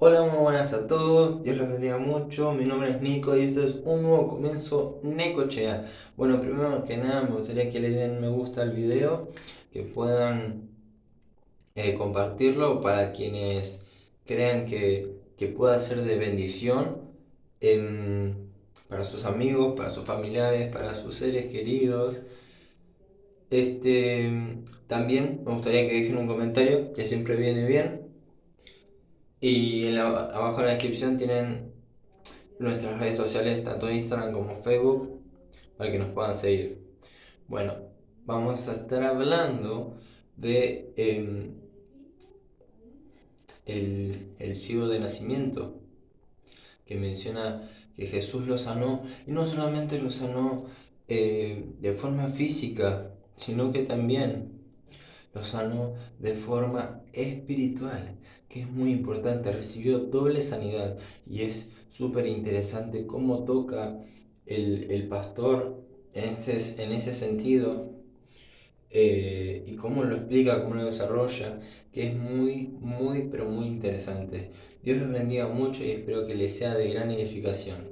Hola, muy buenas a todos, Dios los bendiga mucho, mi nombre es Nico y esto es un nuevo comienzo Necochea. Bueno, primero que nada me gustaría que le den me gusta al video, que puedan compartirlo para quienes crean que pueda ser de bendición para sus amigos, para sus familiares, para sus seres queridos. También me gustaría que dejen un comentario, que siempre viene bien. Y abajo en la descripción tienen nuestras redes sociales, tanto Instagram como Facebook, para que nos puedan seguir. Bueno, vamos a estar hablando de el ciego de nacimiento, que menciona que Jesús lo sanó, y no solamente lo sanó de forma física, sino que también lo sanó de forma espiritual, que es muy importante. Recibió doble sanidad y es súper interesante cómo toca el pastor en ese sentido, y cómo lo explica, cómo lo desarrolla, que es muy, pero muy interesante. Dios los bendiga mucho y espero que les sea de gran edificación.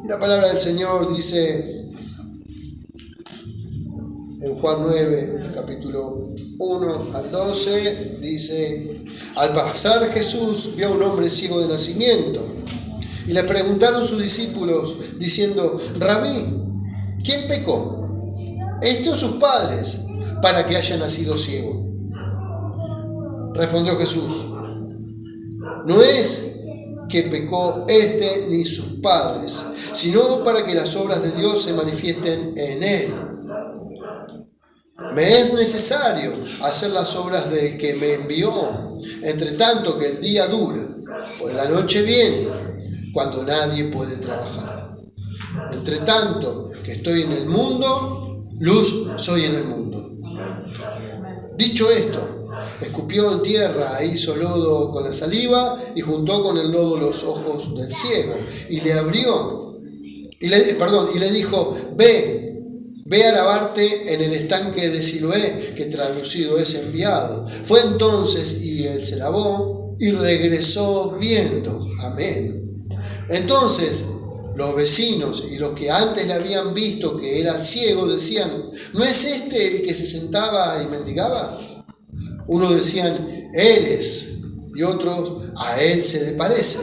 La palabra del Señor dice en Juan 9, capítulo 1 al 12, dice: al pasar Jesús vio a un hombre ciego de nacimiento y le preguntaron sus discípulos diciendo: Rabí, ¿quién pecó, este o sus padres, para que haya nacido ciego? Respondió Jesús: no es que pecó este ni sus padres, sino para que las obras de Dios se manifiesten en él. Me es necesario hacer las obras del que me envió, entre tanto que el día dura, pues la noche viene cuando nadie puede trabajar. Entre tanto que estoy en el mundo, luz soy en el mundo. Dicho esto, escupió en tierra e hizo lodo con la saliva y juntó con el lodo los ojos del ciego y le abrió, y le dijo: Ve a lavarte en el estanque de Siloé, que traducido es enviado. Fue entonces y él se lavó y regresó viendo. Amén. Entonces los vecinos y los que antes le habían visto que era ciego decían: ¿no es este el que se sentaba y mendigaba? Unos decían: él es, y otros: a él se le parece.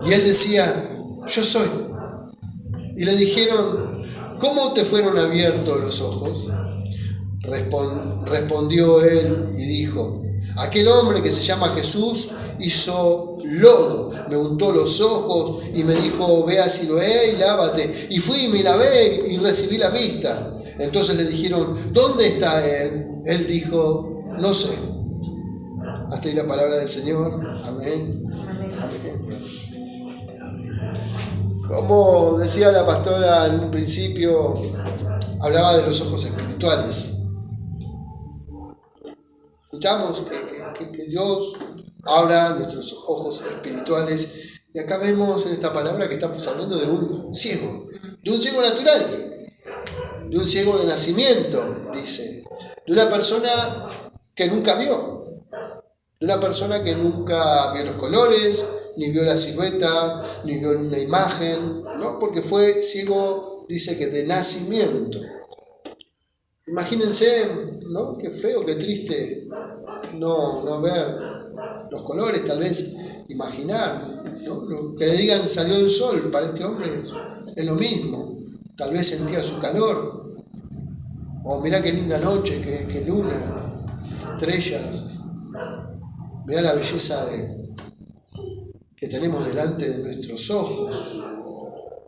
Y él decía: yo soy. Y le dijeron: ¿cómo te fueron abiertos los ojos? Respondió él y dijo: aquel hombre que se llama Jesús hizo lodo, me untó los ojos y me dijo: ve a Siloé y lávate. Y fui y me lavé y recibí la vista. Entonces le dijeron: ¿dónde está él? Él dijo: no sé. Hasta ahí la palabra del Señor. Amén. Amén. Como decía la pastora en un principio, hablaba de los ojos espirituales. Escuchamos que Dios abra nuestros ojos espirituales, y acá vemos en esta palabra que estamos hablando de un ciego natural, de un ciego de nacimiento, dice, de una persona que nunca vio, de una persona que nunca vio los colores, ni vio la silueta, ni vio una imagen, ¿no? Porque fue ciego, dice que de nacimiento. Imagínense, ¿no? Qué feo, qué triste no ver los colores, tal vez imaginar, ¿no? Lo que le digan: salió el sol, para este hombre es lo mismo. Tal vez sentía su calor, o mirá qué linda noche, qué luna, estrellas, mirá la belleza que tenemos delante de nuestros ojos,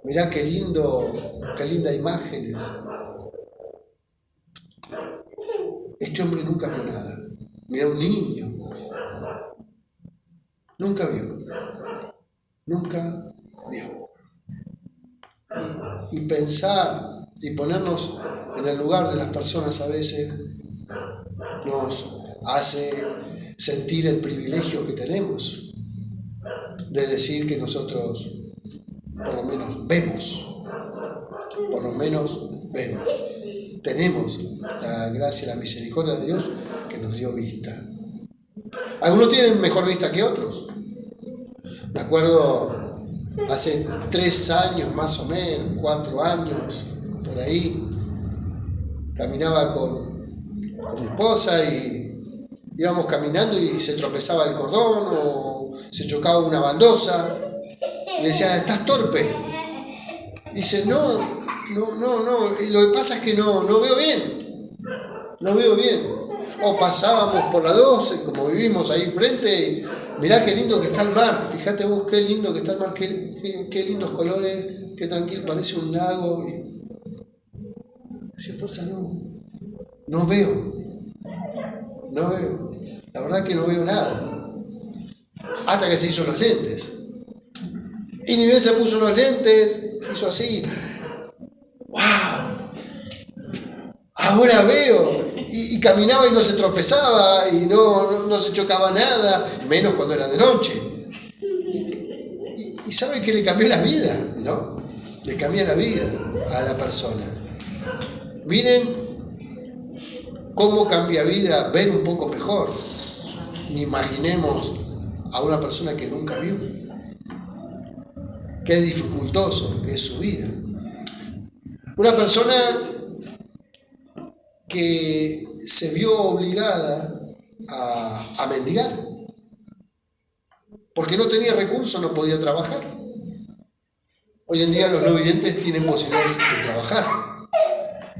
mirá qué linda imágenes. Este hombre nunca vio nada. Mirá un niño, nunca vio. Y pensar y ponernos en el lugar de las personas a veces nos hace sentir el privilegio que tenemos de decir que nosotros por lo menos vemos. por lo menos vemos. Tenemos la gracia y la misericordia de Dios que nos dio vista. Algunos tienen mejor vista que otros. Me acuerdo hace 3 años más o menos, 4 años, por ahí, caminaba con mi esposa y íbamos caminando y se tropezaba el cordón o se chocaba una baldosa. Y decía, ¿estás torpe? Y dice, no. Y lo que pasa es que no veo bien. No veo bien. O pasábamos por la 12, como vivimos ahí enfrente, y mirá qué lindo que está el mar. Fíjate vos qué lindo que está el mar, qué lindos colores, qué tranquilo, parece un lago. Sin fuerza no veo. La verdad que no veo nada. Hasta que se hizo los lentes. Y ni bien se puso los lentes, hizo así. ¡Wow! Ahora veo. Y caminaba y no se tropezaba y no se chocaba nada, menos cuando era de noche. Y sabe que le cambió la vida, ¿no? Le cambia la vida a la persona. Miren cómo cambia vida ver un poco mejor. Imaginemos a una persona que nunca vio. Qué dificultoso que es su vida. Una persona que se vio obligada a mendigar. Porque no tenía recursos, no podía trabajar. Hoy en día los no videntes tienen posibilidades de trabajar.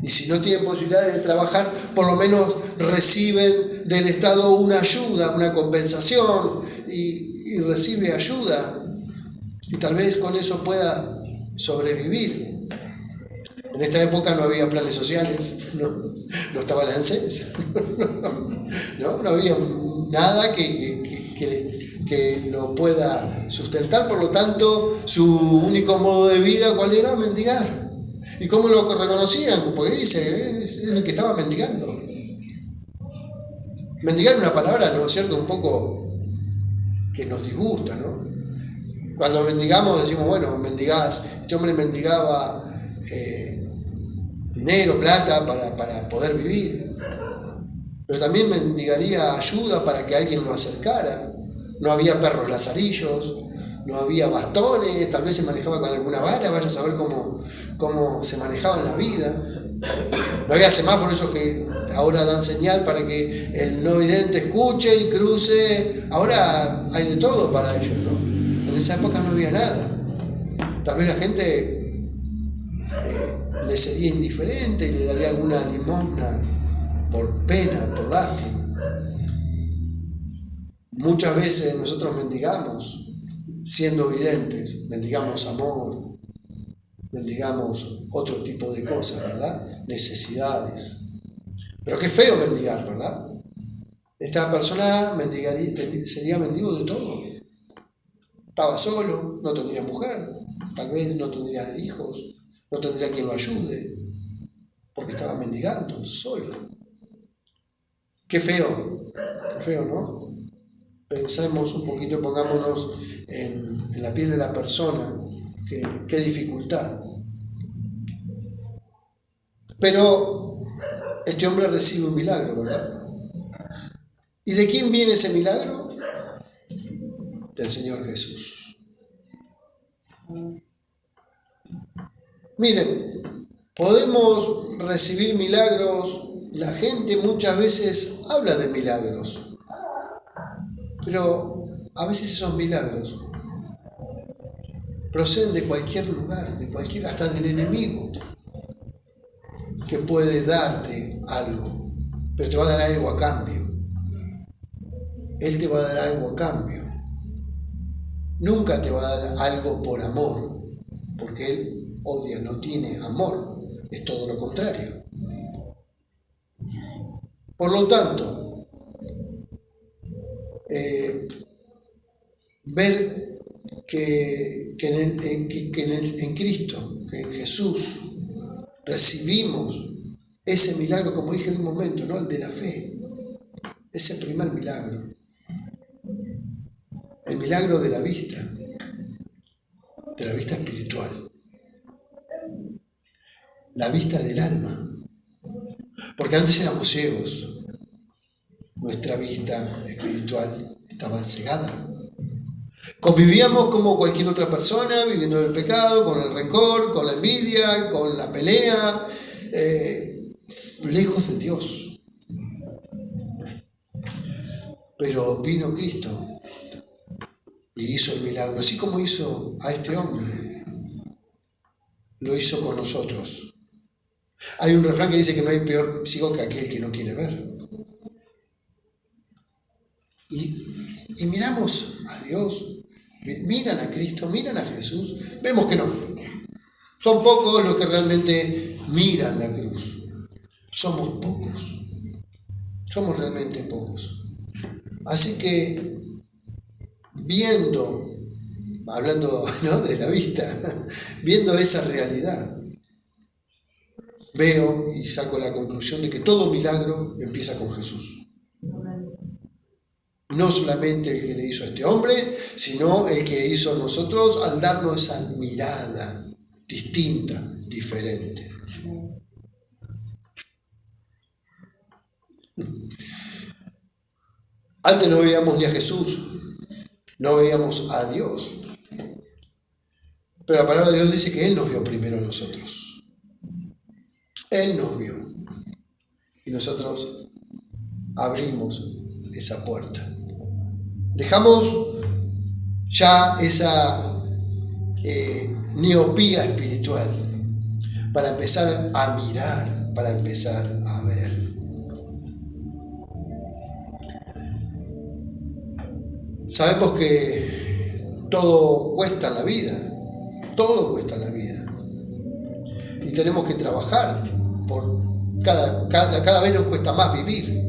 Y si no tienen posibilidades de trabajar, por lo menos reciben del Estado una ayuda, una compensación, y recibe ayuda. Y tal vez con eso pueda sobrevivir. En esta época no había planes sociales, no estaba la ANSES, no había nada que lo pueda sustentar. Por lo tanto, su único modo de vida, ¿cuál era? Mendigar. ¿Y cómo lo reconocían? Porque dice, es el que estaba mendigando. Mendigar es una palabra, ¿no es cierto?, un poco que nos disgusta, ¿no? Cuando mendigamos decimos, bueno, mendigás. Este hombre mendigaba dinero, plata para poder vivir. Pero también mendigaría ayuda para que alguien lo acercara. No había perros lazarillos, no había bastones, tal vez se manejaba con alguna vara, vaya a saber cómo se manejaba en la vida. No había semáforos esos que ahora dan señal para que el no vidente escuche y cruce. Ahora hay de todo para ellos, ¿no? En esa época no había nada. Tal vez la gente le sería indiferente y le daría alguna limosna por pena, por lástima. Muchas veces nosotros mendigamos siendo videntes, mendigamos amor, mendigamos otro tipo de cosas, ¿verdad? Necesidades. Pero qué feo mendigar, ¿verdad? Esta persona sería mendigo de todo. Estaba solo, no tendría mujer, tal vez no tendría hijos, no tendría quien lo ayude, porque estaba mendigando solo. Qué feo, ¿no? Pensemos un poquito, pongámonos en la piel de la persona, qué dificultad. Pero este hombre recibe un milagro, ¿verdad? ¿Y de quién viene ese milagro? Del Señor Jesús. Miren, podemos recibir milagros. La gente muchas veces habla de milagros, pero a veces esos milagros proceden de cualquier lugar, hasta del enemigo, que puede darte algo, pero te va a dar algo a cambio. Él te va a dar algo a cambio. Nunca te va a dar algo por amor, porque Él odia, no tiene amor, es todo lo contrario. Por lo tanto, ver que en Cristo, que en Jesús, recibimos ese milagro, como dije en un momento, ¿no? El de la fe, ese primer milagro, el milagro de la vista espiritual. la vista del alma. Porque antes éramos ciegos. Nuestra vista espiritual estaba cegada. Convivíamos como cualquier otra persona, viviendo en el pecado, con el rencor, con la envidia, con la pelea, lejos de Dios. Pero vino Cristo y hizo el milagro, así como hizo a este hombre, lo hizo con nosotros. Hay un refrán que dice que no hay peor ciego que aquel que no quiere ver. Y miramos a Dios, miran a Cristo, miran a Jesús, vemos que no. Son pocos los que realmente miran la cruz. Somos pocos. Somos realmente pocos. Así que, hablando, ¿no?, de la vista, viendo esa realidad, veo y saco la conclusión de que todo milagro empieza con Jesús. No solamente el que le hizo a este hombre, sino el que hizo a nosotros al darnos esa mirada distinta, diferente. Antes no veíamos ni a Jesús, no veíamos a Dios. Pero la palabra de Dios dice que Él nos vio primero a nosotros. Él nos vio. Y nosotros abrimos esa puerta. Dejamos ya esa miopía espiritual para empezar a mirar, para empezar a ver. Sabemos que todo cuesta en la vida, todo cuesta en la vida. Y tenemos que trabajar por cada vez nos cuesta más vivir.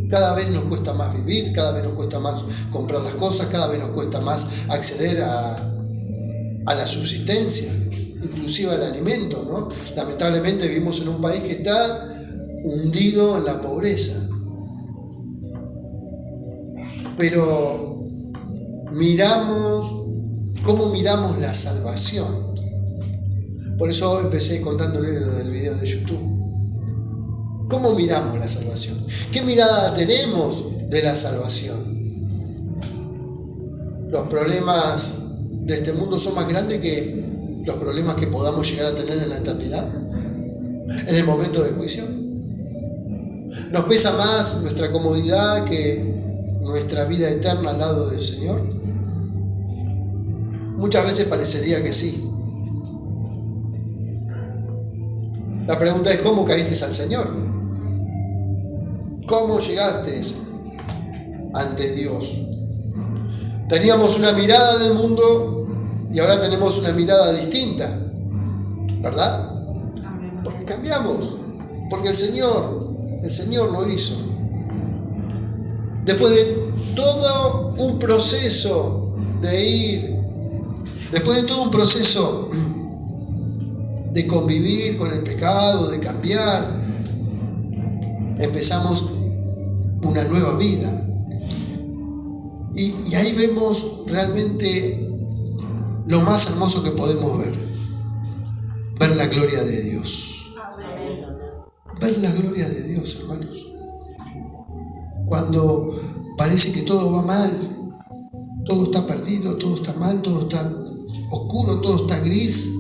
Cada vez nos cuesta más vivir, cada vez nos cuesta más comprar las cosas, cada vez nos cuesta más acceder a la subsistencia, inclusive al alimento, ¿no? Lamentablemente vivimos en un país que está hundido en la pobreza. Pero ¿cómo miramos la salvación? Por eso empecé contándole lo del video de YouTube. ¿Cómo miramos la salvación? ¿Qué mirada tenemos de la salvación? Los problemas de este mundo son más grandes que los problemas que podamos llegar a tener en la eternidad, en el momento del juicio. ¿Nos pesa más nuestra comodidad que nuestra vida eterna al lado del Señor? Muchas veces parecería que sí. La pregunta es: ¿cómo caíste al Señor? ¿Cómo llegaste ante Dios? Teníamos una mirada del mundo y ahora tenemos una mirada distinta, ¿verdad? Porque cambiamos, porque el Señor lo hizo. Después de todo un proceso después de todo un proceso de convivir con el pecado, de cambiar, empezamos una nueva vida. Y ahí vemos realmente lo más hermoso que podemos ver la gloria de Dios. Ver la gloria de Dios, hermanos. Cuando parece que todo va mal, todo está perdido, todo está mal, todo está oscuro, todo está gris,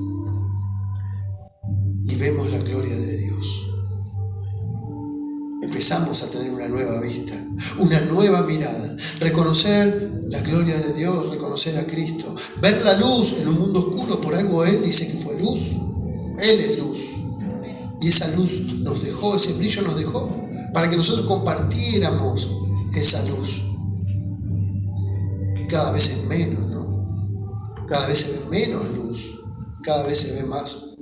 y vemos la gloria de Dios. Empezamos a tener una nueva vista, una nueva mirada, reconocer la gloria de Dios, reconocer a Cristo, ver la luz en un mundo oscuro. Por algo Él dice que fue luz, Él es luz, y esa luz nos dejó, ese brillo nos dejó, para que nosotros compartiéramos esa luz. Cada vez es menos, ¿no? Cada vez se ve menos luz, cada vez se ve más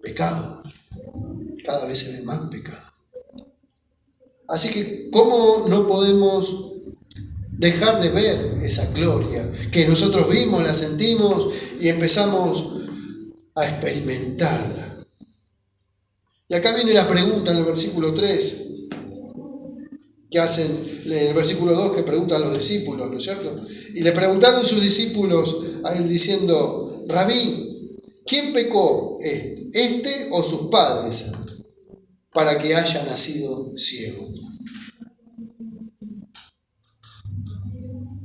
pecado, cada vez se ve más pecado. Así que, ¿cómo no podemos dejar de ver esa gloria que nosotros vimos, la sentimos y empezamos a experimentarla? Y acá viene la pregunta en el versículo 3, que hacen, en el versículo 2, que preguntan los discípulos, ¿no es cierto? Y le preguntaron sus discípulos a él diciendo: Rabí, ¿Quién pecó? ¿Este o sus padres? Para que haya nacido ciego.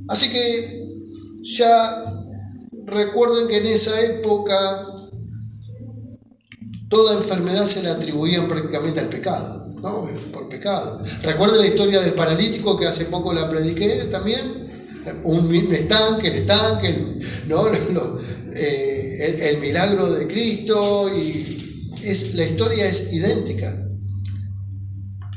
Así que ya recuerden que en esa época toda enfermedad se le atribuían prácticamente al pecado, ¿no? Por pecado. Recuerden la historia del paralítico que hace poco la prediqué también. El estanque, ¿no? El milagro de Cristo, y la historia es idéntica.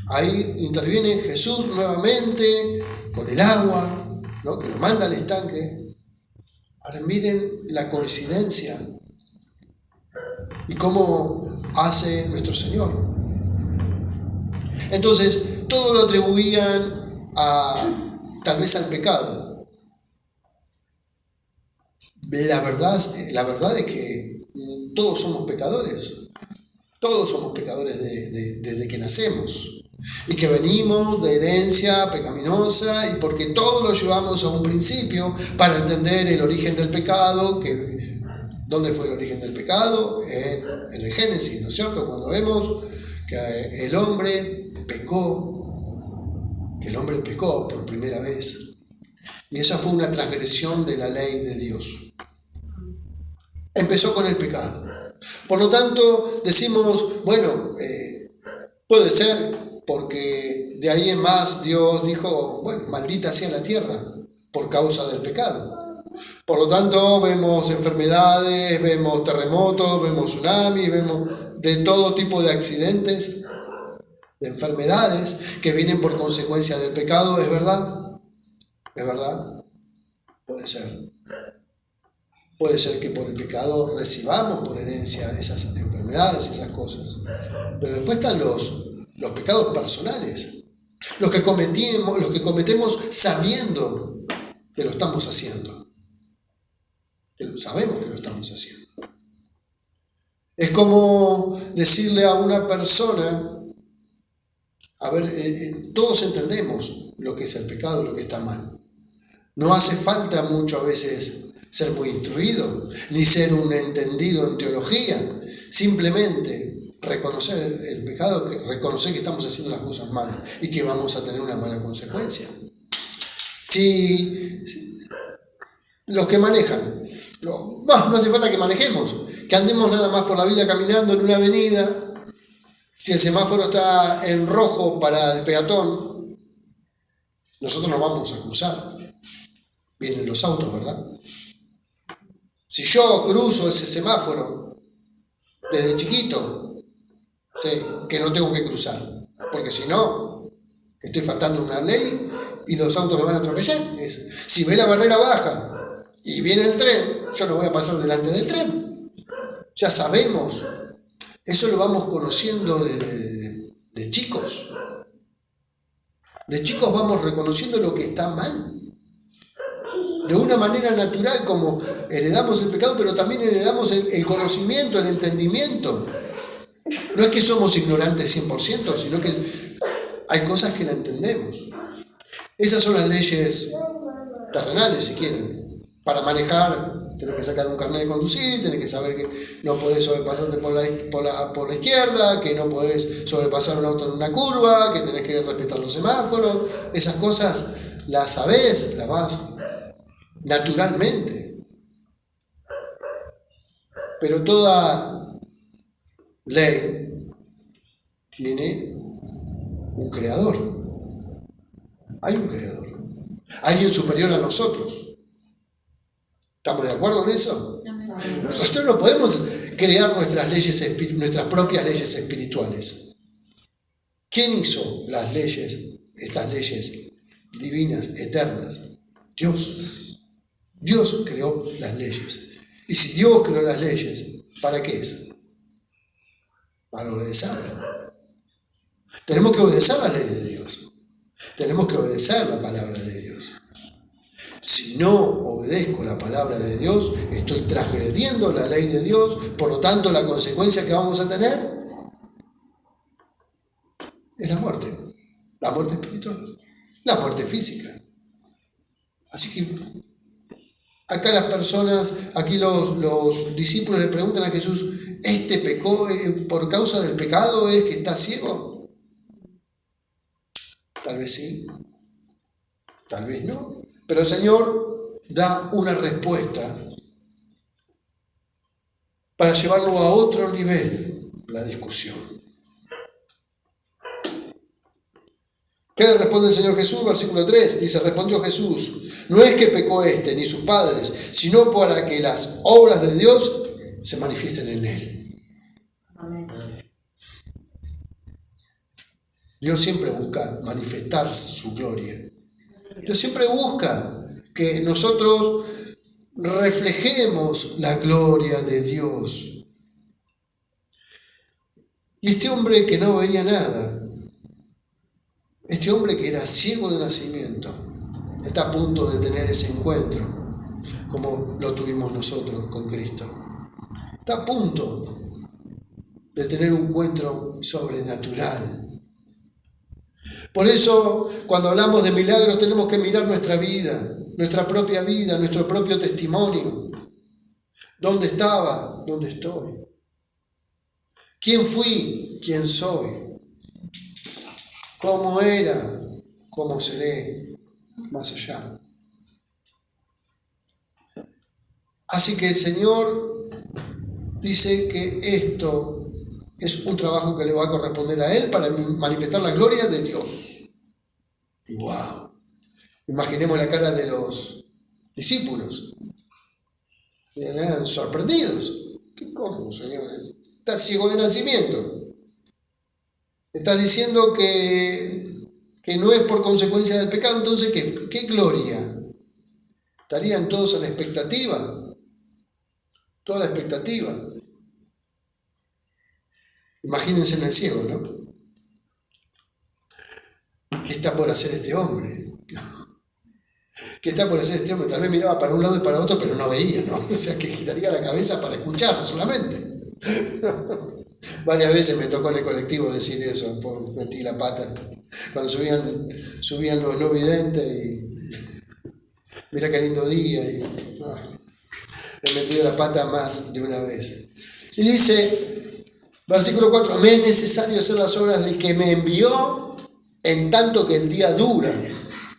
Ahí interviene Jesús nuevamente con el agua, ¿no? Que lo manda al estanque. Ahora miren la coincidencia y cómo hace nuestro Señor. Entonces, todo lo atribuían tal vez al pecado. La verdad es que todos somos pecadores. Todos somos pecadores desde que nacemos. Y que venimos de herencia pecaminosa, y porque todos lo llevamos a un principio para entender el origen del pecado. ¿Dónde fue el origen del pecado? En el Génesis, ¿no es cierto? Cuando vemos que el hombre pecó por primera vez. Y esa fue una transgresión de la ley de Dios. Empezó con el pecado. Por lo tanto, decimos, bueno, puede ser porque de ahí en más Dios dijo, bueno, maldita sea la tierra por causa del pecado. Por lo tanto, vemos enfermedades, vemos terremotos, vemos tsunamis, vemos de todo tipo de accidentes, de enfermedades que vienen por consecuencia del pecado. ¿Es verdad? ¿Es verdad? Puede ser. Puede ser que por el pecado recibamos por herencia esas enfermedades, esas cosas. Pero después están los pecados personales, los que cometemos sabiendo que lo estamos haciendo, que sabemos que lo estamos haciendo. Es como decirle a una persona, a ver, todos entendemos lo que es el pecado, lo que está mal. No hace falta mucho a veces ser muy instruido, ni ser un entendido en teología. Simplemente reconocer el pecado, reconocer que estamos haciendo las cosas mal y que vamos a tener una mala consecuencia. Si los que manejan, no hace falta que manejemos, que andemos nada más por la vida caminando en una avenida, si el semáforo está en rojo para el peatón, nosotros nos vamos a cruzar. Vienen los autos, ¿verdad? Si yo cruzo ese semáforo desde chiquito, sé que no tengo que cruzar, porque si no, estoy faltando una ley y los autos me van a atropellar. Si ve la barrera baja y viene el tren, yo no voy a pasar delante del tren. Ya sabemos, eso lo vamos conociendo de chicos. De chicos vamos reconociendo lo que está mal. De una manera natural, como heredamos el pecado, pero también heredamos el conocimiento, el entendimiento. No es que somos ignorantes 100%, sino que hay cosas que la entendemos. Esas son las leyes terrenales, si quieren. Para manejar, tenés que sacar un carnet de conducir, tenés que saber que no podés sobrepasarte por la izquierda, que no podés sobrepasar un auto en una curva, que tenés que respetar los semáforos. Esas cosas las sabés, las vas naturalmente. Pero toda ley tiene un creador. Hay un creador. Alguien superior a nosotros. ¿Estamos de acuerdo en eso? Nosotros no podemos crear nuestras propias leyes espirituales. ¿Quién hizo las leyes, estas leyes divinas, eternas? Dios. Dios creó las leyes. Y si Dios creó las leyes, ¿para qué es? Para obedecerlas. Tenemos que obedecer la ley de Dios. Tenemos que obedecer la palabra de Dios. Si no obedezco la palabra de Dios, estoy transgrediendo la ley de Dios. Por lo tanto, la consecuencia que vamos a tener es la muerte. La muerte espiritual. La muerte física. Así que Acá las personas, aquí los discípulos le preguntan a Jesús, ¿este pecó por causa del pecado es que está ciego? Tal vez sí, tal vez no. Pero el Señor da una respuesta para llevarlo a otro nivel, la discusión. ¿Qué le responde el Señor Jesús? Versículo 3, dice, respondió Jesús, no es que pecó este ni sus padres, sino para que las obras de Dios se manifiesten en él. Amén. Dios siempre busca manifestar su gloria. Dios siempre busca que nosotros reflejemos la gloria de Dios. Y este hombre que no veía nada, este hombre que era ciego de nacimiento, está a punto de tener ese encuentro, como lo tuvimos nosotros con Cristo. Está a punto de tener un encuentro sobrenatural. Por eso, cuando hablamos de milagros, tenemos que mirar nuestra vida, nuestra propia vida, nuestro propio testimonio. ¿Dónde estaba? ¿Dónde estoy? ¿Quién fui? ¿Quién soy? ¿Cómo era? ¿Cómo seré? Más allá. Así que el Señor dice que esto es un trabajo que le va a corresponder a Él para manifestar la gloria de Dios. Y wow, imaginemos la cara de los discípulos. Eran sorprendidos. ¿Cómo, Señor? Estás ciego de nacimiento. Estás diciendo que no es por consecuencia del pecado. Entonces, ¿qué gloria? Estarían todos a la expectativa. Toda la expectativa. Imagínense en el ciego, ¿no? ¿Qué está por hacer este hombre? ¿Qué está por hacer este hombre? Tal vez miraba para un lado y para otro, pero no veía, ¿no? O sea, que giraría la cabeza para escuchar solamente. Varias veces me tocó en el colectivo decir eso, metí la pata. Cuando subían los no videntes y mira qué lindo día. Y, he metido la pata más de una vez. Y dice, versículo 4, me es necesario hacer las obras del que me envió, en tanto que el día dura.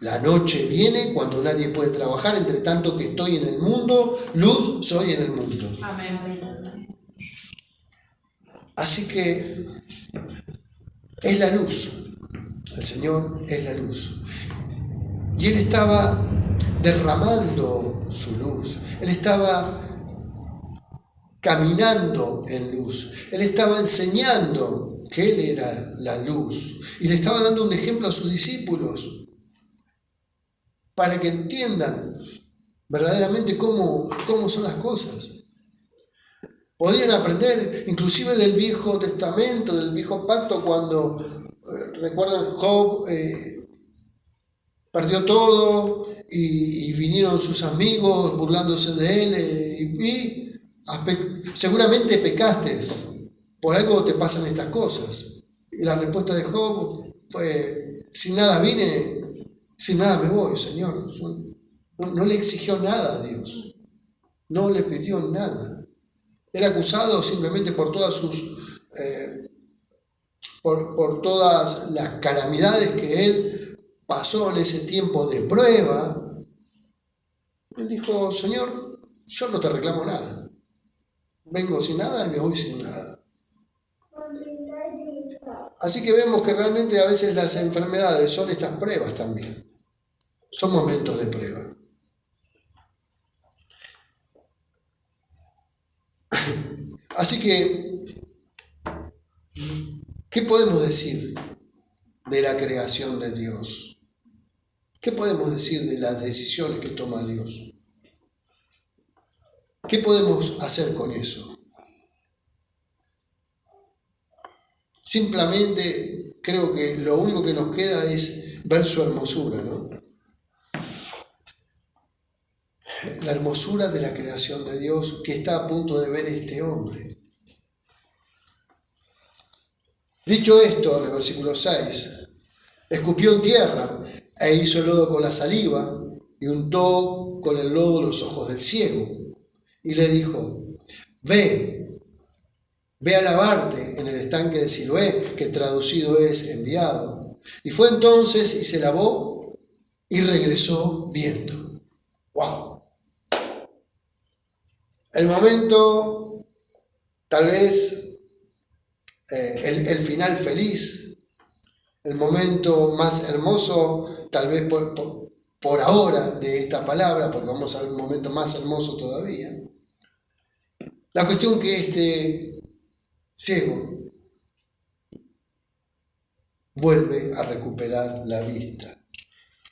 La noche viene cuando nadie puede trabajar, entre tanto que estoy en el mundo, luz soy en el mundo. Amén. Así que es la luz. El Señor es la luz. Y Él estaba derramando su luz. Él estaba caminando en luz. Él estaba enseñando que Él era la luz. Y le estaba dando un ejemplo a sus discípulos para que entiendan verdaderamente cómo son las cosas. Podrían aprender inclusive del Viejo Testamento, del Viejo Pacto, cuando, recuerdan, Job perdió todo y vinieron sus amigos burlándose de él y seguramente pecaste, por algo te pasan estas cosas. Y la respuesta de Job fue, sin nada vine, sin nada me voy, Señor. No le exigió nada a Dios, no le pidió nada. Era acusado simplemente por todas por todas las calamidades que él pasó en ese tiempo de prueba. Él dijo, Señor, yo no te reclamo nada. Vengo sin nada y me voy sin nada. Así que vemos que realmente a veces las enfermedades son estas pruebas también. Son momentos de prueba. Así que, ¿qué podemos decir de la creación de Dios? ¿Qué podemos decir de las decisiones que toma Dios? ¿Qué podemos hacer con eso? Simplemente creo que lo único que nos queda es ver su hermosura, ¿no? La hermosura de la creación de Dios que está a punto de ver este hombre. Dicho esto, en el versículo 6, escupió en tierra e hizo lodo con la saliva y untó con el lodo los ojos del ciego y le dijo: ve a lavarte en el estanque de Siloé, que traducido es enviado. Y fue entonces y se lavó y regresó viendo. ¡Wow! El momento, tal vez el final feliz, el momento más hermoso, tal vez por ahora de esta palabra, porque vamos a ver un momento más hermoso todavía. La cuestión que este ciego vuelve a recuperar la vista.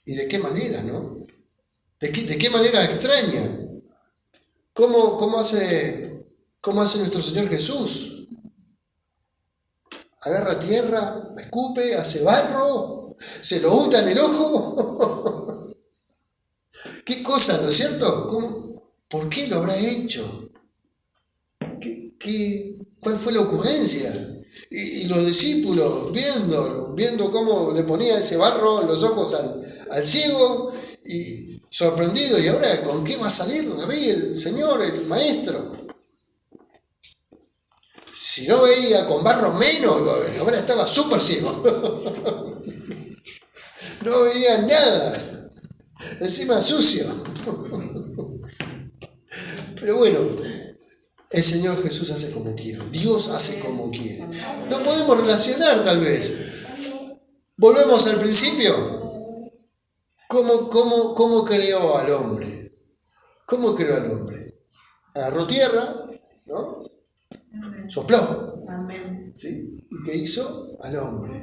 ¿Y de qué manera, no? ¿De qué manera extraña? ¿Cómo hace nuestro Señor Jesús? Agarra tierra, escupe, hace barro, se lo unta en el ojo. ¿Qué cosa, no es cierto? ¿Por qué lo habrá hecho? ¿Cuál fue la ocurrencia? Y los discípulos viendo cómo le ponía ese barro en los ojos al ciego, y sorprendido, ¿y ahora con qué va a salir David, el Señor, el Maestro? Si no veía con barro menos, ahora estaba súper ciego. No veía nada, encima sucio. Pero bueno, el Señor Jesús hace como quiere, Dios hace como quiere. No podemos relacionar tal vez. Volvemos al principio. ¿Cómo creó al hombre? ¿Cómo creó al hombre? Agarró tierra, ¿no? Sopló. ¿Sí? ¿Y qué hizo? Al hombre.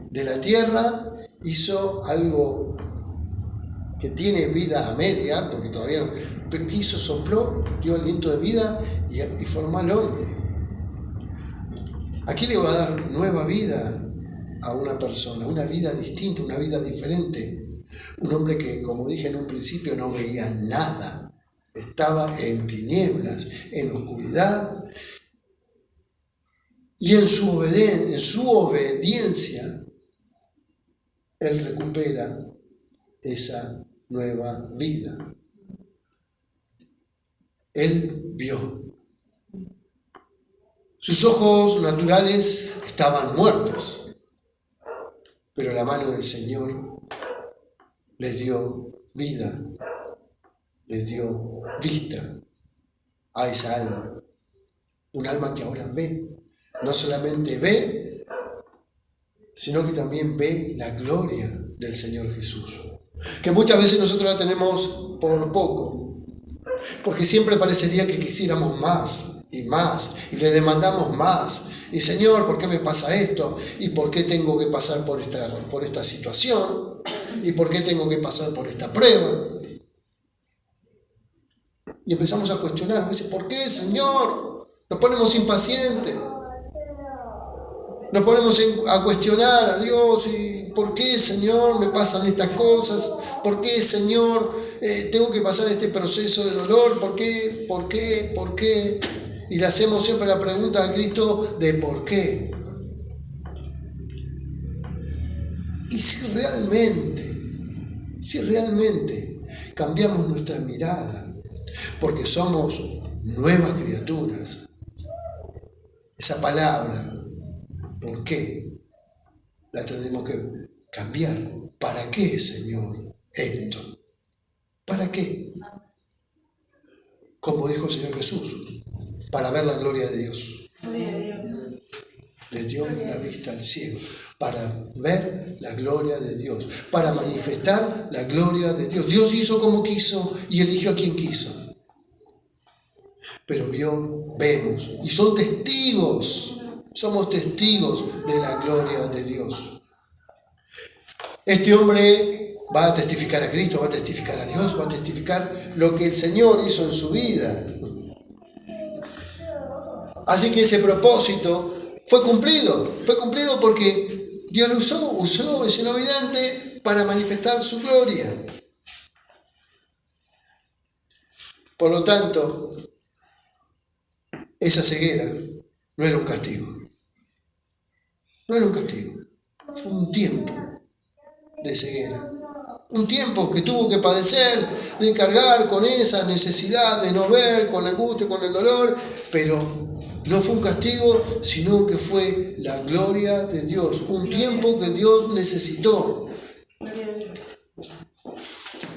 De la tierra hizo algo que tiene vida a media, porque todavía no. Pero ¿qué hizo? Sopló, dio aliento de vida y formó al hombre. Aquí le va a dar nueva vida a una persona, una vida distinta, una vida diferente. Un hombre que, como dije en un principio, no veía nada. Estaba en tinieblas, en oscuridad. Y en su obediencia, él recupera esa nueva vida. Él vio. Sus ojos naturales estaban muertos, pero la mano del Señor les dio vida, les dio vista a esa alma. Un alma que ahora ve. No solamente ve, sino que también ve la gloria del Señor Jesús. Que muchas veces nosotros la tenemos por poco, porque siempre parecería que quisiéramos más, y le demandamos más. Y Señor, ¿por qué me pasa esto? ¿Y por qué tengo que pasar por esta situación? ¿Y por qué tengo que pasar por esta prueba? Y empezamos a cuestionar, a veces, ¿por qué, Señor? Nos ponemos impacientes. Nos ponemos a cuestionar a Dios, y ¿por qué, Señor, me pasan estas cosas? ¿Por qué, Señor, tengo que pasar este proceso de dolor? ¿Por qué? ¿Por qué? ¿Por qué? Y le hacemos siempre la pregunta a Cristo de ¿por qué? Y si realmente cambiamos nuestra mirada, porque somos nuevas criaturas, esa palabra, ¿por qué? La tendremos que cambiar. ¿Para qué, Señor, esto? ¿Para qué? Como dijo el Señor Jesús, para ver la gloria de Dios. Le dio la vista al ciego, para ver la gloria de Dios, para manifestar la gloria de Dios. Dios hizo como quiso y eligió a quien quiso. Pero vemos, y son testigos. Somos testigos de la gloria de Dios. Este hombre va a testificar a Cristo, va a testificar a Dios, va a testificar lo que el Señor hizo en su vida. Así que ese propósito fue cumplido porque Dios lo usó ese no vidente para manifestar su gloria. Por lo tanto, esa ceguera no era un castigo. No era un castigo, fue un tiempo de ceguera. Un tiempo que tuvo que padecer, de cargar con esa necesidad de no ver, con la angustia, con el dolor, pero no fue un castigo, sino que fue la gloria de Dios. Un tiempo que Dios necesitó.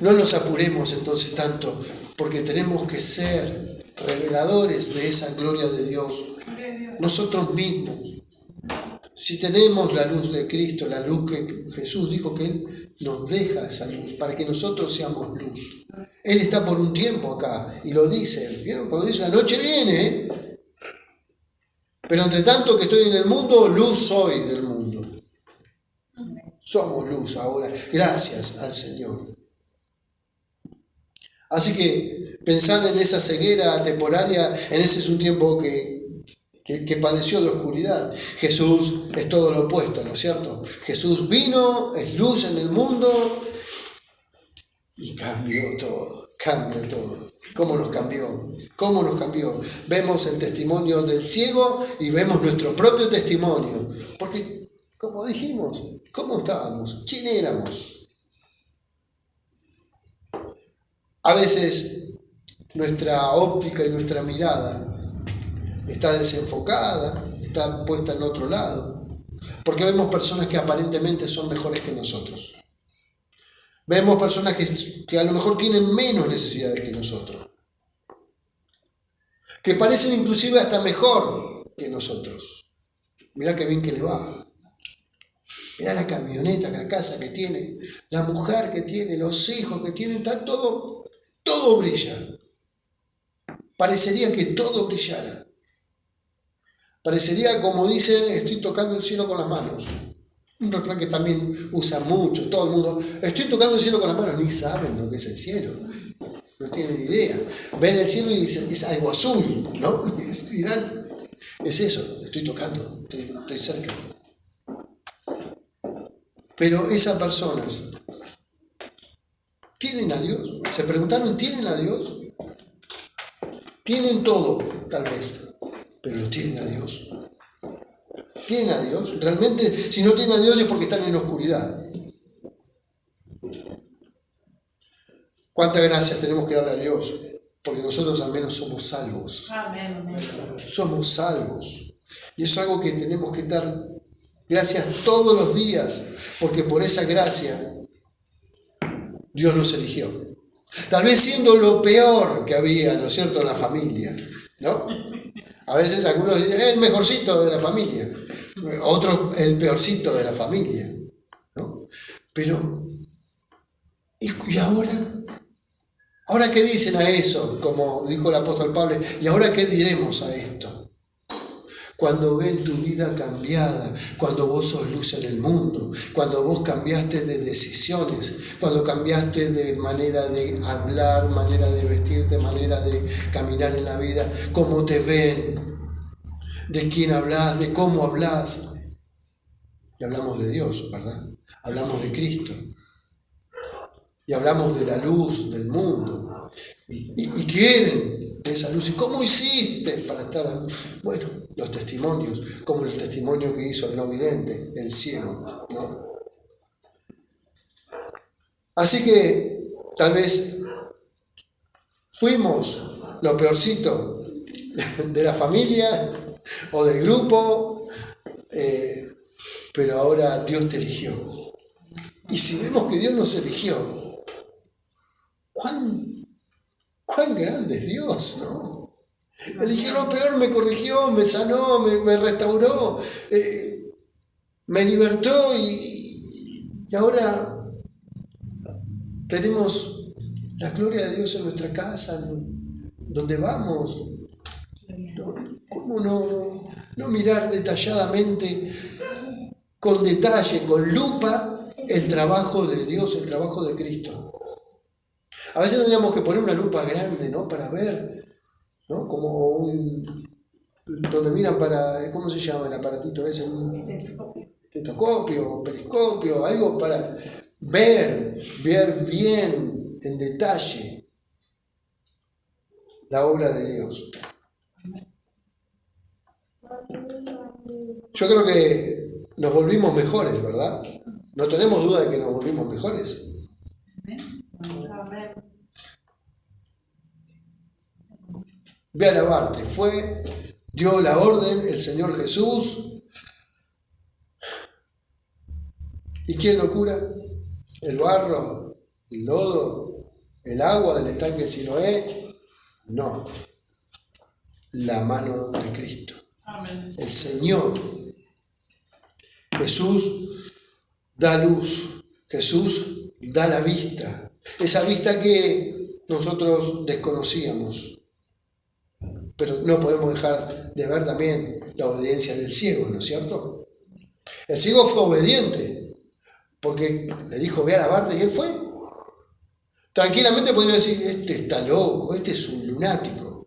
No nos apuremos entonces tanto, porque tenemos que ser reveladores de esa gloria de Dios. Nosotros mismos. Si tenemos la luz de Cristo, la luz que Jesús dijo que Él nos deja esa luz, para que nosotros seamos luz. Él está por un tiempo acá, y lo dice. ¿Vieron? Cuando dice, la noche viene, pero entre tanto que estoy en el mundo, luz soy del mundo. Somos luz ahora, gracias al Señor. Así que pensar en esa ceguera temporaria, en ese es un tiempo que padeció de oscuridad. Jesús es todo lo opuesto, ¿no es cierto? Jesús vino, es luz en el mundo y cambió todo. ¿Cómo nos cambió? ¿Cómo nos cambió? Vemos el testimonio del ciego y vemos nuestro propio testimonio. Porque, como dijimos, ¿cómo estábamos? ¿Quién éramos? A veces nuestra óptica y nuestra mirada está desenfocada, está puesta en otro lado, porque vemos personas que aparentemente son mejores que nosotros. Vemos personas que a lo mejor tienen menos necesidades que nosotros, que parecen inclusive hasta mejor que nosotros. Mirá qué bien que le va. Mirá la camioneta, la casa que tiene, la mujer que tiene, los hijos que tienen, está todo brilla. Parecería que todo brillara. Parecería, como dicen, estoy tocando el cielo con las manos. Un refrán que también usa mucho, todo el mundo. Estoy tocando el cielo con las manos, ni saben lo que es el cielo. No tienen ni idea. Ven el cielo y dicen, es algo azul, ¿no? Y dirán, es eso, estoy tocando, estoy cerca. Pero esas personas, ¿tienen a Dios? ¿Se preguntaron, ¿tienen a Dios? Tienen todo, tal vez, pero lo tienen a Dios. ¿Tienen a Dios? Realmente, si no tienen a Dios es porque están en oscuridad. ¿Cuántas gracias tenemos que darle a Dios? Porque nosotros al menos somos salvos. Amén. Somos salvos. Y eso es algo que tenemos que dar gracias todos los días, porque por esa gracia Dios nos eligió. Tal vez siendo lo peor que había, ¿no es cierto?, en la familia, ¿no? A veces algunos dicen, el mejorcito de la familia, otros el peorcito de la familia, ¿no? Pero, ¿y ahora? ¿Ahora qué dicen a eso? Como dijo el apóstol Pablo, ¿y ahora qué diremos a esto? Cuando ven tu vida cambiada, cuando vos sos luz en el mundo, cuando vos cambiaste de decisiones, cuando cambiaste de manera de hablar, manera de vestirte, manera de caminar en la vida, cómo te ven, de quién hablas, de cómo hablas. Y hablamos de Dios, ¿verdad? Hablamos de Cristo. Y hablamos de la luz del mundo. Y quieren esa luz. ¿Y cómo hiciste para estar? Bueno, los testimonios, como el testimonio que hizo el no vidente, el ciego, ¿no? Así que tal vez fuimos lo peorcito de la familia o del grupo, pero ahora Dios te eligió. Y si vemos que Dios nos eligió, ¿cuán grande es Dios, no? Eligió lo peor, me corrigió, me sanó, me restauró, me libertó y ahora tenemos la gloria de Dios en nuestra casa, donde vamos. ¿Cómo no mirar detalladamente, con detalle, con lupa, el trabajo de Dios, el trabajo de Cristo? A veces tendríamos que poner una lupa grande, ¿no? Para ver, ¿no? Como donde miran para, ¿cómo se llama el aparatito ese? Un estetoscopio, periscopio, algo para ver bien, en detalle, la obra de Dios. Yo creo que nos volvimos mejores, ¿verdad? No tenemos duda de que nos volvimos mejores. voy a lavarte. Fue, dio la orden el Señor Jesús. ¿Y quién lo cura? ¿El barro? ¿El lodo? ¿El agua del estanque de Siloé? No. La mano de Cristo. Amén. El Señor. Jesús da luz. Jesús da la vista. Esa vista que nosotros desconocíamos. Pero no podemos dejar de ver también la obediencia del ciego, ¿no es cierto? El ciego fue obediente. Porque le dijo, ve a lavarte, y él fue. Tranquilamente podría decir, este está loco, este es un lunático.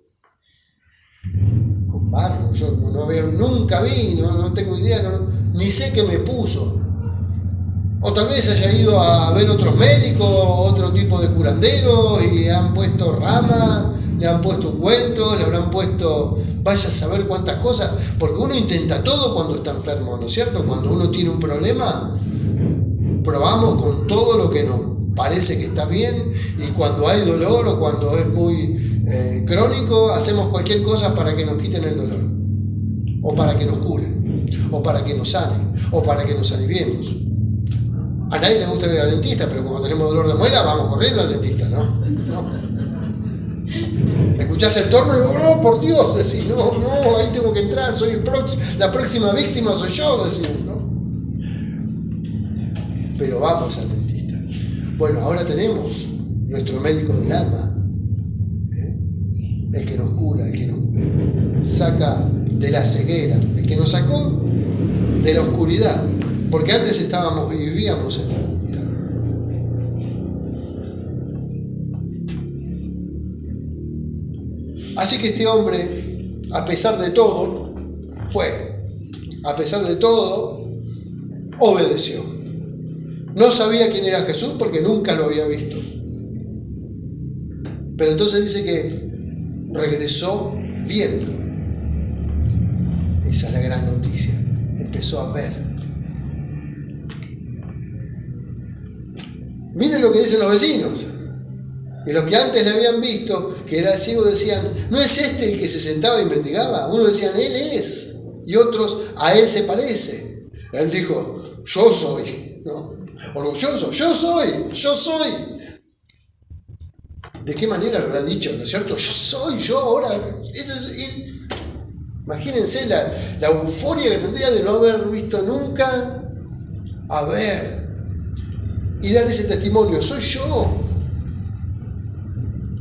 Con barro, yo no veo, nunca vi, no tengo idea, ni sé qué me puso. O tal vez haya ido a ver otros médicos, otro tipo de curanderos, y le han puesto rama, le han puesto ungüento, le habrán puesto, vaya a saber cuántas cosas, porque uno intenta todo cuando está enfermo, ¿no es cierto? Cuando uno tiene un problema, probamos con todo lo que nos parece que está bien, y cuando hay dolor o cuando es muy crónico, hacemos cualquier cosa para que nos quiten el dolor, o para que nos curen, o para que nos sanen, o para que nos aliviemos. A nadie le gusta ir al dentista, pero cuando tenemos dolor de muela vamos corriendo al dentista, ¿no? Escuchás el torno y digo, no, por Dios, decís, no, ahí tengo que entrar, soy la próxima víctima soy yo, decís, ¿no? Pero vamos al dentista. Bueno, ahora tenemos nuestro médico del alma, el que nos cura, el que nos saca de la ceguera, el que nos sacó de la oscuridad, porque antes vivíamos en la oscuridad. Así que este hombre, a pesar de todo, obedeció. No sabía quién era Jesús porque nunca lo había visto. Pero entonces dice que regresó viendo. Esa es la gran noticia. Empezó a ver. Miren lo que dicen los vecinos. Y los que antes le habían visto, que era ciego, decían, ¿no es este el que se sentaba e investigaba? Unos decían, él es. Y otros, a él se parece. Él dijo, yo soy. ¿No? Orgulloso, yo soy. ¿De qué manera lo habrá dicho? ¿No es cierto? Yo ahora. Imagínense la euforia que tendría de no haber visto nunca. A ver. Y dar ese testimonio, soy yo.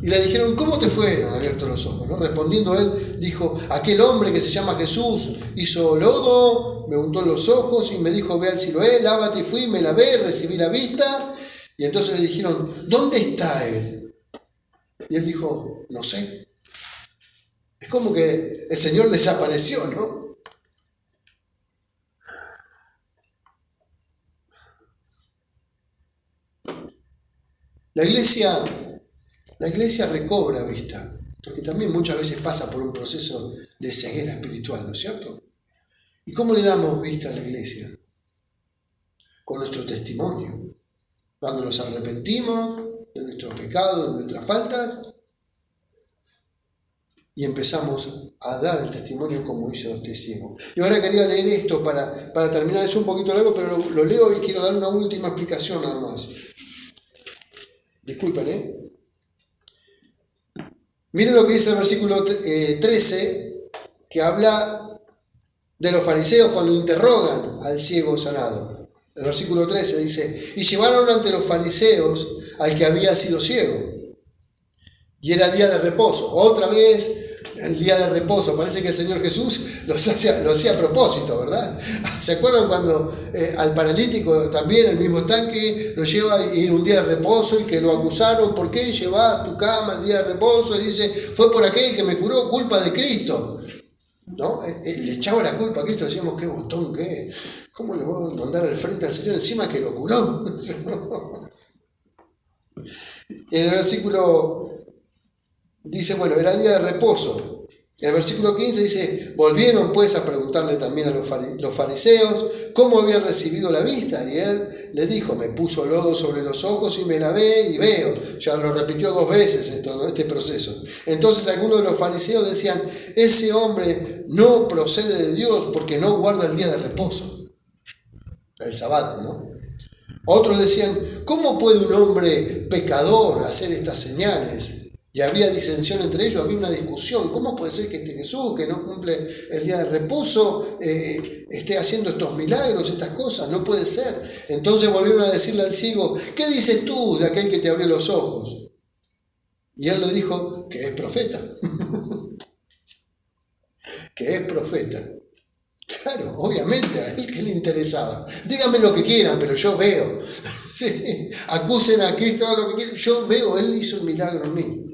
Y le dijeron, ¿cómo te fueron abiertos los ojos? ¿No? Respondiendo él, dijo, aquel hombre que se llama Jesús hizo lodo, me untó en los ojos y me dijo, ve al Siloé, lávate, y fui, me lavé, recibí la vista. Y entonces le dijeron, ¿dónde está él? Y él dijo, no sé. Es como que el Señor desapareció, ¿no? La iglesia recobra vista, porque también muchas veces pasa por un proceso de ceguera espiritual, ¿no es cierto? ¿Y cómo le damos vista a la iglesia? Con nuestro testimonio. Cuando nos arrepentimos de nuestros pecados, de nuestras faltas, y empezamos a dar el testimonio como hizo este ciego. Y ahora quería leer esto para terminar, es un poquito largo, pero lo leo y quiero dar una última explicación nada más. Disculpen, Miren lo que dice el versículo 13, que habla de los fariseos cuando interrogan al ciego sanado. El versículo 13 dice, y llevaron ante los fariseos al que había sido ciego. Y era día de reposo. Otra vez el día de reposo. Parece que el Señor Jesús lo hacía a propósito, ¿verdad? ¿Se acuerdan cuando al paralítico también el mismo tanque lo lleva y era un día de reposo y que lo acusaron? ¿Por qué llevas tu cama el día de reposo? Y dice, fue por aquel que me curó, culpa de Cristo. ¿No? Le echaba la culpa a Cristo, decíamos, qué botón que es. ¿Cómo le voy a mandar al frente al Señor encima que lo curó? En el versículo dice, bueno, era día de reposo. El versículo 15 dice, volvieron pues a preguntarle también a los fariseos cómo había recibido la vista. Y él les dijo, me puso lodo sobre los ojos y me lavé y veo. Ya lo repitió 2 veces esto, ¿no? Este proceso. Entonces algunos de los fariseos decían, ese hombre no procede de Dios porque no guarda el día de reposo. El sabbat, ¿no? Otros decían, ¿cómo puede un hombre pecador hacer estas señales? Y había disensión entre ellos, había una discusión. ¿Cómo puede ser que este Jesús, que no cumple el día de reposo, esté haciendo estos milagros, estas cosas? No puede ser. Entonces volvieron a decirle al ciego, ¿qué dices tú de aquel que te abrió los ojos? Y él le dijo que es profeta. Que es profeta. Claro, obviamente, a él que le interesaba. Díganme lo que quieran, pero yo veo. Sí, acusen a Cristo lo que quieran. Yo veo, él hizo un milagro en mí.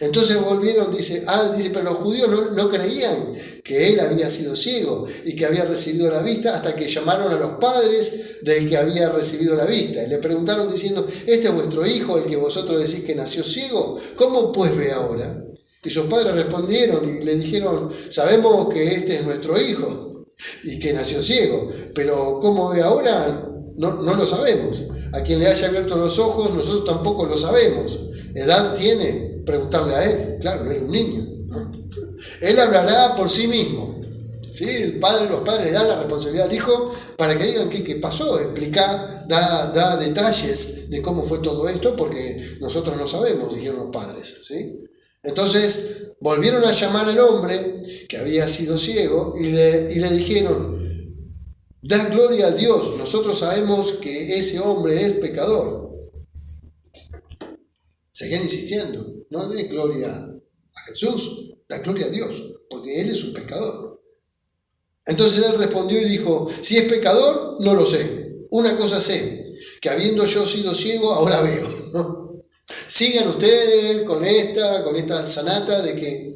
Entonces volvieron, dice, pero los judíos no creían que él había sido ciego y que había recibido la vista hasta que llamaron a los padres del que había recibido la vista. Y le preguntaron diciendo, ¿este es vuestro hijo, el que vosotros decís que nació ciego? ¿Cómo pues ve ahora? Y sus padres respondieron y le dijeron, sabemos que este es nuestro hijo y que nació ciego, pero ¿cómo ve ahora? No lo sabemos. A quien le haya abierto los ojos, nosotros tampoco lo sabemos. ¿Edad tiene? Preguntarle a él. Claro, no era un niño, ¿no? Él hablará por sí mismo. ¿Sí? Los padres le dan la responsabilidad al hijo para que digan qué pasó, explicar, da detalles de cómo fue todo esto, porque nosotros no sabemos, dijeron los padres. ¿Sí? Entonces volvieron a llamar al hombre que había sido ciego y le dijeron, da gloria a Dios, nosotros sabemos que ese hombre es pecador. Seguían insistiendo, no des gloria a Jesús, da gloria a Dios, porque él es un pecador. Entonces él respondió y dijo, si es pecador, no lo sé. Una cosa sé, que habiendo yo sido ciego, ahora veo, ¿no? Sigan ustedes con esta sanata de que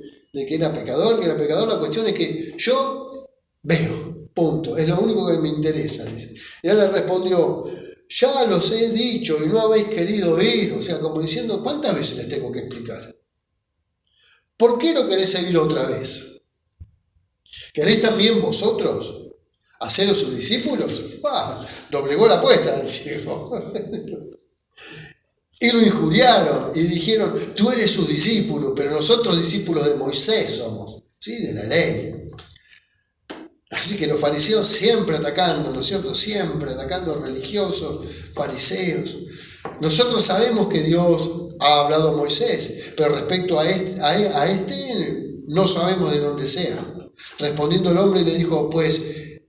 era pecador, La cuestión es que yo veo, punto. Es lo único que me interesa, dice. Y él le respondió, ya los he dicho y no habéis querido oír. O sea, como diciendo, ¿cuántas veces les tengo que explicar? ¿Por qué no queréis seguir otra vez? ¿Queréis también vosotros haceros sus discípulos? Doblegó la apuesta del ciego. Y lo injuriaron y dijeron, tú eres sus discípulos, pero nosotros discípulos de Moisés somos, ¿sí? De la ley. Así que los fariseos siempre atacando, ¿no es cierto? Siempre atacando a religiosos, fariseos. Nosotros sabemos que Dios ha hablado a Moisés, pero respecto a este no sabemos de dónde sea. Respondiendo el hombre le dijo, pues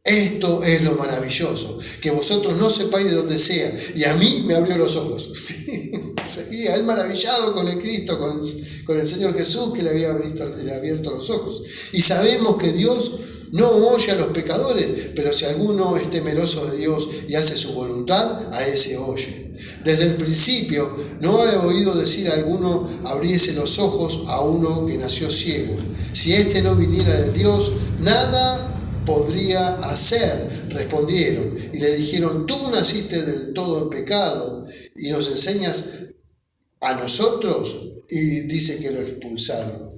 esto es lo maravilloso, que vosotros no sepáis de dónde sea, y a mí me abrió los ojos. Sí, seguía él maravillado con el Cristo, con el Señor Jesús que le había abierto los ojos. Y sabemos que Dios no oye a los pecadores, pero si alguno es temeroso de Dios y hace su voluntad, a ese oye. Desde el principio no he oído decir a alguno abriese los ojos a uno que nació ciego. Si éste no viniera de Dios, nada podría hacer, respondieron. Y le dijeron, tú naciste del todo en pecado y nos enseñas a nosotros. Y dice que lo expulsaron.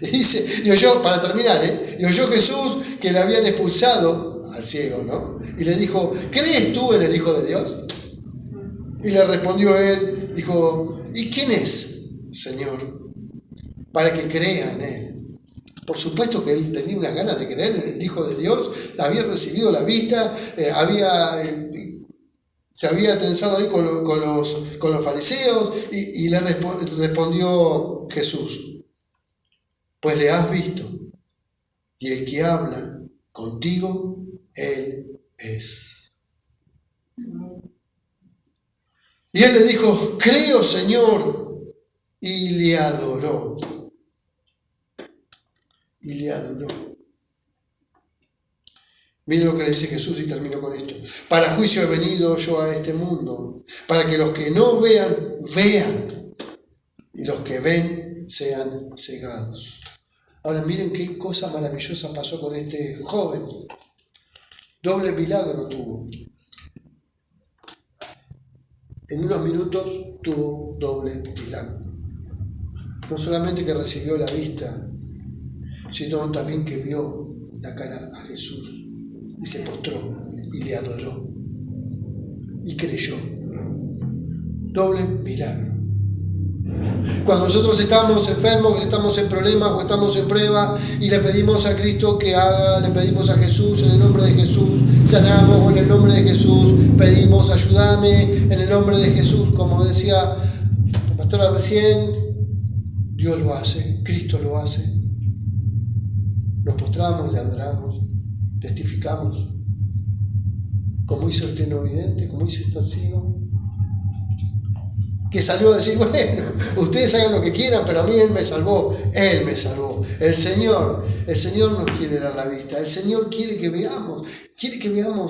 Y dice, y oyó, para terminar, y oyó Jesús que le habían expulsado al ciego, ¿no? Y le dijo, ¿crees tú en el Hijo de Dios? Y le respondió él, dijo, ¿y quién es, Señor, para que crea en él? Por supuesto que él tenía unas ganas de creer en el Hijo de Dios, había recibido la vista, se había tensado ahí con los fariseos, y le respondió Jesús, pues le has visto, y el que habla contigo, él es. Y él le dijo, creo, Señor, y le adoró. Y le adoró. Miren lo que le dice Jesús y termino con esto. Para juicio he venido yo a este mundo, para que los que no vean, vean, y los que ven sean cegados. Ahora miren qué cosa maravillosa pasó con este joven. Doble milagro tuvo. En unos minutos tuvo doble milagro. No solamente que recibió la vista, sino también que vio la cara a Jesús y se postró y le adoró y creyó. Doble milagro. Cuando nosotros estamos enfermos, estamos en problemas o estamos en prueba y le pedimos a Cristo que haga, le pedimos a Jesús en el nombre de Jesús, sanamos o en el nombre de Jesús, pedimos ayúdame en el nombre de Jesús, como decía la pastora recién, Dios lo hace, Cristo lo hace. Nos postramos, le adoramos, testificamos, como hizo el tenovidente, como hizo este ciego, que salió a decir, bueno, ustedes hagan lo que quieran, pero a mí Él me salvó. El Señor nos quiere dar la vista, el Señor quiere que veamos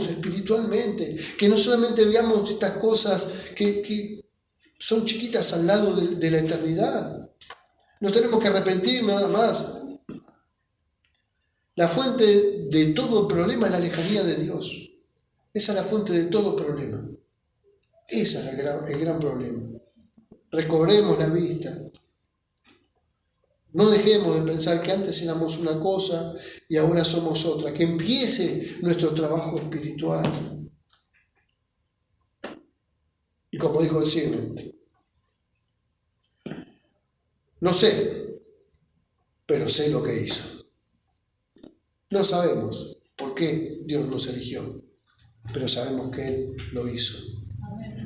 espiritualmente, que no solamente veamos estas cosas que son chiquitas al lado de la eternidad. Nos tenemos que arrepentir nada más. La fuente de todo problema es la lejanía de Dios. Esa es la fuente de todo problema. Ese es el gran problema. Recobremos la vista. No dejemos de pensar que antes éramos una cosa y ahora somos otra. Que empiece nuestro trabajo espiritual. Y como dijo el ciego, no sé, pero sé lo que hizo. No sabemos por qué Dios nos eligió, pero sabemos que Él lo hizo.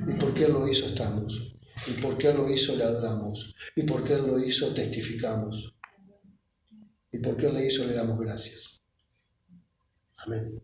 Y porque Él lo hizo estamos. Y porque Él lo hizo le adoramos. Y porque Él lo hizo testificamos. Y porque Él lo hizo le damos gracias. Amén.